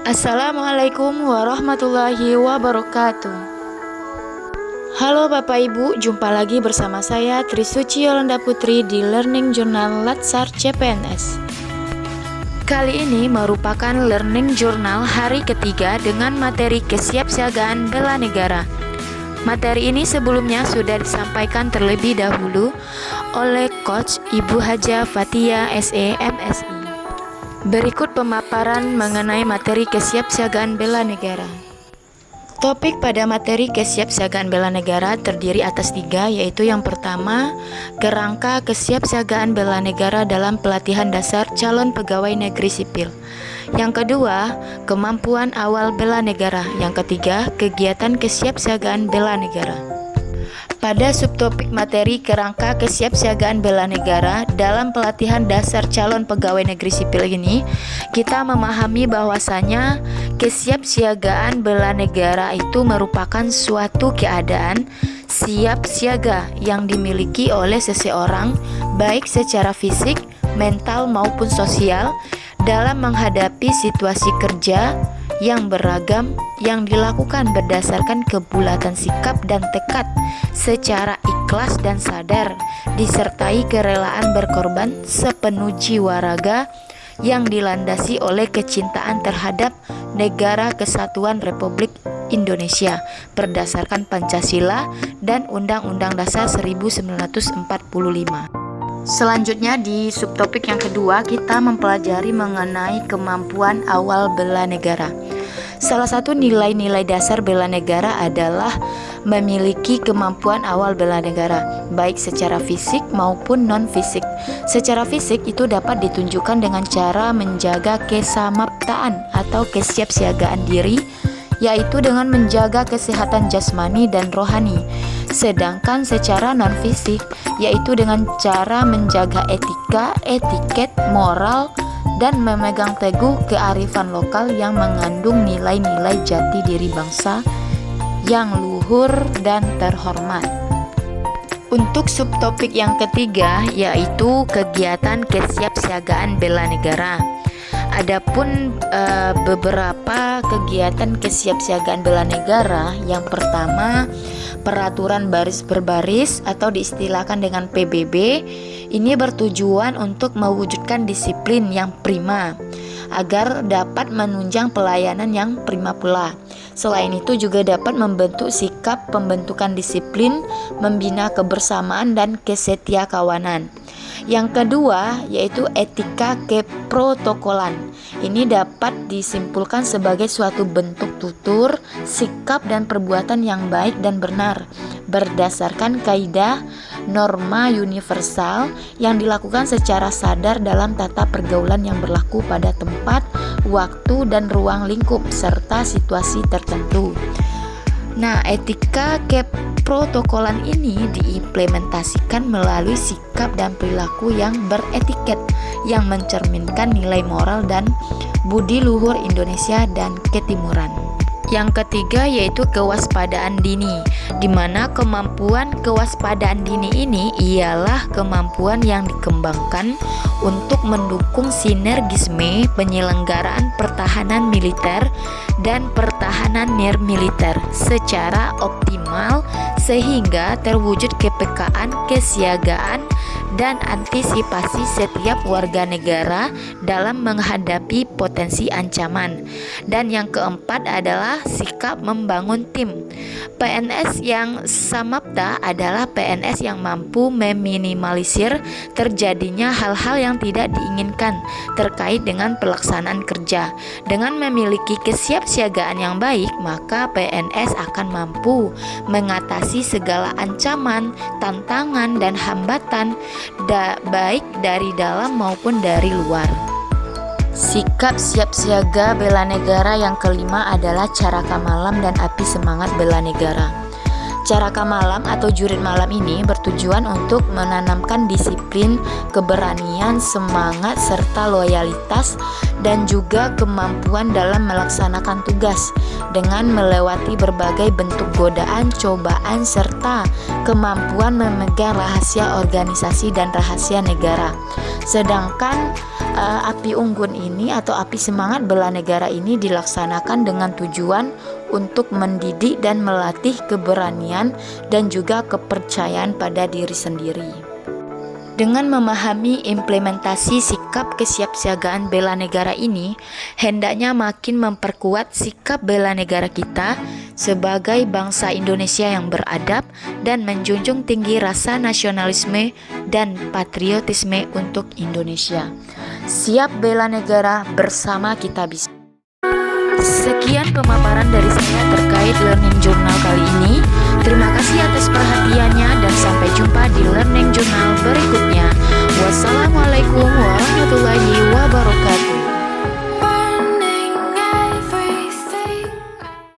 Assalamualaikum warahmatullahi wabarakatuh. Halo Bapak Ibu, jumpa lagi bersama saya Trisuci Yolanda Putri di Learning Journal Latsar CPNS. Kali ini merupakan Learning Journal hari ketiga dengan materi kesiapsiagaan bela negara. Materi ini sebelumnya sudah disampaikan terlebih dahulu oleh Coach Ibu Haja Fatia SE MSI. Berikut pemaparan mengenai materi kesiapsiagaan bela negara. Topik pada materi kesiapsiagaan bela negara terdiri atas 3, yaitu yang pertama, kerangka kesiapsiagaan bela negara dalam pelatihan dasar calon pegawai negeri sipil. Yang kedua, kemampuan awal bela negara. Yang ketiga, kegiatan kesiapsiagaan bela negara. Pada subtopik materi kerangka kesiapsiagaan bela negara dalam pelatihan dasar calon pegawai negeri sipil ini, kita memahami bahwasanya kesiapsiagaan bela negara itu merupakan suatu keadaan siap siaga yang dimiliki oleh seseorang baik secara fisik, mental maupun sosial dalam menghadapi situasi kerja yang beragam yang dilakukan berdasarkan kebulatan sikap dan tekad secara ikhlas dan sadar, disertai kerelaan berkorban sepenuh jiwa raga yang dilandasi oleh kecintaan terhadap Negara Kesatuan Republik Indonesia berdasarkan Pancasila dan Undang-Undang Dasar 1945. Selanjutnya di subtopik yang kedua kita mempelajari mengenai kemampuan awal bela negara. Salah satu nilai-nilai dasar bela negara adalah memiliki kemampuan awal bela negara, baik secara fisik maupun non-fisik. Secara fisik itu dapat ditunjukkan dengan cara menjaga kesamaptaan atau kesiapsiagaan diri, yaitu dengan menjaga kesehatan jasmani dan rohani. Sedangkan secara non-fisik, yaitu dengan cara menjaga etika, etiket, moral, dan memegang teguh kearifan lokal yang mengandung nilai-nilai jati diri bangsa yang luhur dan terhormat. Untuk subtopik yang ketiga, yaitu kegiatan kesiapsiagaan bela negara. Adapun beberapa kegiatan kesiapsiagaan bela negara, yang pertama peraturan baris berbaris atau diistilahkan dengan PBB. Ini bertujuan untuk mewujudkan disiplin yang prima agar dapat menunjang pelayanan yang prima pula. Selain itu juga dapat membentuk sikap pembentukan disiplin, membina kebersamaan dan kesetiakawanan. Yang kedua yaitu etika keprotokolan. Ini dapat disimpulkan sebagai suatu bentuk tutur, sikap dan perbuatan yang baik dan benar berdasarkan kaidah norma universal yang dilakukan secara sadar dalam tata pergaulan yang berlaku pada tempat, waktu dan ruang lingkup serta situasi tertentu. Nah, etika keprotokolan ini diimplementasikan melalui sikap dan perilaku yang beretiket yang mencerminkan nilai moral dan budi luhur Indonesia dan Ketimuran. Yang ketiga yaitu kewaspadaan dini, di mana kemampuan kewaspadaan dini ini ialah kemampuan yang dikembangkan untuk mendukung sinergisme penyelenggaraan pertahanan militer dan pertahanan nirmiliter secara optimal sehingga terwujud kepekaan, kesiagaan, dan antisipasi setiap warga negara dalam menghadapi potensi ancaman. Dan yang keempat adalah sikap membangun tim. PNS yang samapta adalah PNS yang mampu meminimalisir terjadinya hal-hal yang tidak diinginkan terkait dengan pelaksanaan kerja. Dengan memiliki kesiapsiagaan yang baik, maka PNS akan mampu mengatasi segala ancaman, tantangan, dan hambatan baik dari dalam maupun dari luar. Sikap siap siaga bela negara yang kelima adalah caraka malam dan api semangat bela negara. Caraka malam atau jurit malam ini bertujuan untuk menanamkan disiplin, keberanian, semangat, serta loyalitas dan juga kemampuan dalam melaksanakan tugas dengan melewati berbagai bentuk godaan, cobaan, serta kemampuan memegang rahasia organisasi dan rahasia negara. Sedangkan api unggun ini ini atau api semangat bela negara ini dilaksanakan dengan tujuan untuk mendidik dan melatih keberanian dan juga kepercayaan pada diri sendiri. Dengan memahami implementasi sikap kesiapsiagaan bela negara ini, hendaknya makin memperkuat sikap bela negara kita sebagai bangsa Indonesia yang beradab dan menjunjung tinggi rasa nasionalisme dan patriotisme untuk Indonesia. Siap bela negara, bersama kita bisa. Sekian pemaparan dari saya terkait Learning Journal kali ini. Terima kasih